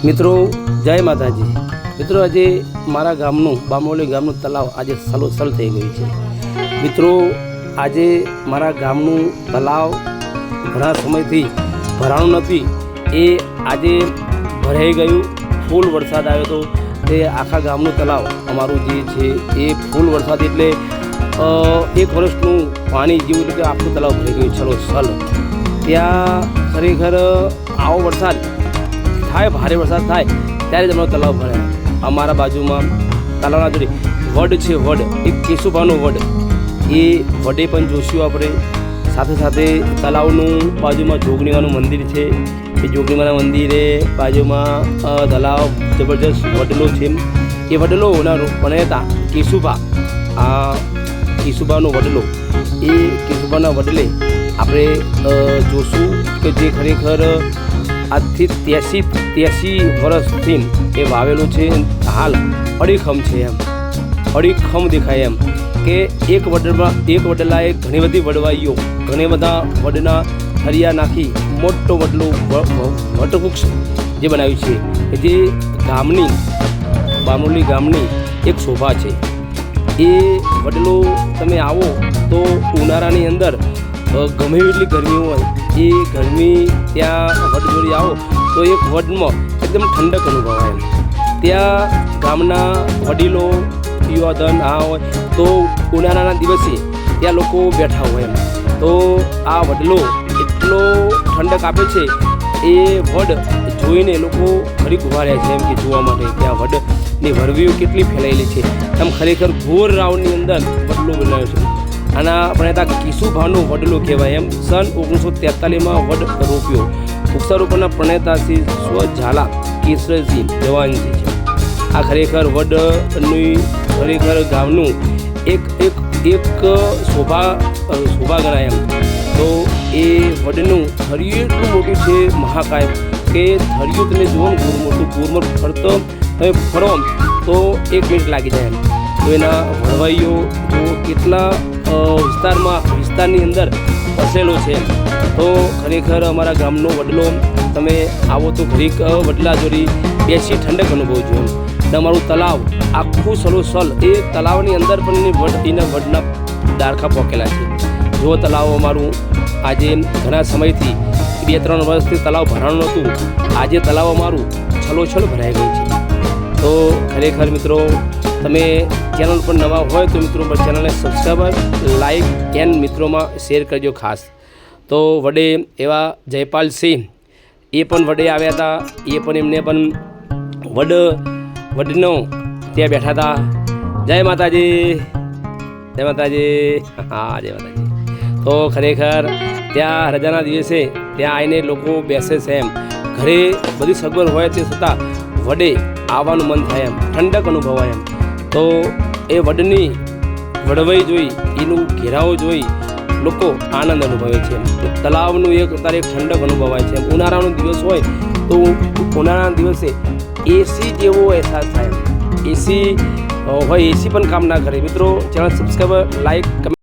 મિત્રો જય માતાજી। મિત્રો આજે મારા ગામનું બામોલી ગામનું તલાવ આજે સલોસલ થઈ ગયું છે। મિત્રો આજે મારા ગામનું તલાવ ઘણા સમયથી ભરાણું નથી, એ આજે ભરાઈ ગયું। ફૂલ વરસાદ આવ્યો હતો તે આખા ગામનું તલાવ અમારું જે છે એ ફૂલ વરસાદ એટલે 1 વર્ષનું પાણી જેવું, એટલે કે આખું તલાવ ભરાઈ ગયું સલોસલ। ત્યાં ખરેખર આવો વરસાદ થાય, ભારે વરસાદ થાય ત્યારે જ અમારો તલાવ ભરાય। અમારા બાજુમાં તલાવના જોડે વડ છે, વડ એક કેશુભાનો વડ, એ વડે પણ જોઈશું આપણે। સાથે સાથે તલાવનું બાજુમાં જોગણીમાનું મંદિર છે, એ જોગણીમાના મંદિરે બાજુમાં તલાવ જબરજસ્ત વડલો છે। એ વડલોના બનાવતા કેશુભા, આ કેશુભાનો વડલો, એ કેશુભાના વડલે આપણે જોશું કે જે ખરેખર આજથી 83 વર્ષથી એ વાવેલું છે। હાલ અડીખમ છે, એમ અડીખમ દેખાય એમ કે એક વડલાએ ઘણી બધી વડવાઈઓ, ઘણી બધા વડના થરિયા નાખી મોટો વડલું વટવૃક્ષ જે બનાવ્યું છે, જે ગામની બામોલી ગામની એક શોભા છે। એ વડલો તમે આવો તો ઉનાળાની અંદર ગમે એટલી ગરમી હોય, એ ગરમી ત્યાં વડ જોડી આવો તો એક વડમાં એકદમ ઠંડક અનુભવાય એમ। ત્યાં ગામના વડીલો યુવાધન આ હોય તો ઉનાળાના દિવસે ત્યાં લોકો બેઠા હોય એમ, તો આ વડલો એટલો ઠંડક આપે છે। એ વડ જોઈને લોકો ફરી ઉભા રહ્યા છે એમ કે જોવા માટે ત્યાં વડની વરવીઓ કેટલી ફેલાયેલી છે એમ। ખરેખર ઘોર રાઉન્ડની અંદર વડલો બનાવ્યો છે। આના પ્રણેતા કેશુભાનો વડલો કહેવાય એમ। સન 1943માં વડ રોપ્યો। વૃક્ષારોપણના પ્રણેતા શ્રી સ્વઝાલા કેશરસિંહ જવાનજી છે। આ ખરેખર વડની ખરેખર ગામનું એક શોભા ગણાય એમ। તો એ વડનું થરિયું એટલું મોટું છે, મહાકાય, કે થરિયું તમે જુઓ ને ગોરમર ફરતો તમે ફરો તો 1 મિનિટ લાગી જાય એમ। તો એના વડવાઈઓ જો કેટલા વિસ્તારની અંદર વસેલો છે। તો ખરેખર અમારા ગામનો વડલો તમે આવો તો ઘડીક વડલા જોડી બેસી ઠંડક અનુભવજો એમ। અને અમારું તલાવ આખું સલોસલ, એ તલાવની અંદર પણ એના વડના ડાળખા પોકેલા છે। જો તલાવ અમારું આજે ઘણા સમયથી 2-3 વર્ષથી તલાવ ભરાણું નહોતું, આજે તલાવ અમારું છલોછલ ભરાઈ ગયું છે। તો ખરેખર મિત્રો તમે ચેનલ પર નવા હોય તો મિત્રો ચેનલને સબસ્ક્રાઈબર, લાઈક એન્ડ મિત્રોમાં શેર કરજો ખાસ। તો વડે એવા જયપાલસિંહ એ પણ વડે આવ્યા હતા, એ પણ એમને પણ વડનો ત્યાં બેઠા હતા। જય માતાજી, જય માતાજી, હા જય માતાજી। તો ખરેખર ત્યાં રજાના દિવસે ત્યાં આવીને લોકો બેસે છે એમ। ઘરે બધી સગવડ હોય તે છતાં વડે આવવાનું મન થાય એમ, ઠંડક અનુભવાય એમ। તો એ વડની વડવાઈ જોઈ, એનું ઘેરાવો જોઈ લોકો આનંદ અનુભવે છે। તલાવનું એક ઠંડક અનુભવાય છે। ઉનાળાનો દિવસ હોય તો ઉનાળાના દિવસે એસી જેવો અહેસાસ થાય એમ। એસી હોય, એસી પણ કામ ના કરે। મિત્રો ચેનલ સબસ્ક્રાઈબર, લાઈક, કમેન્ટ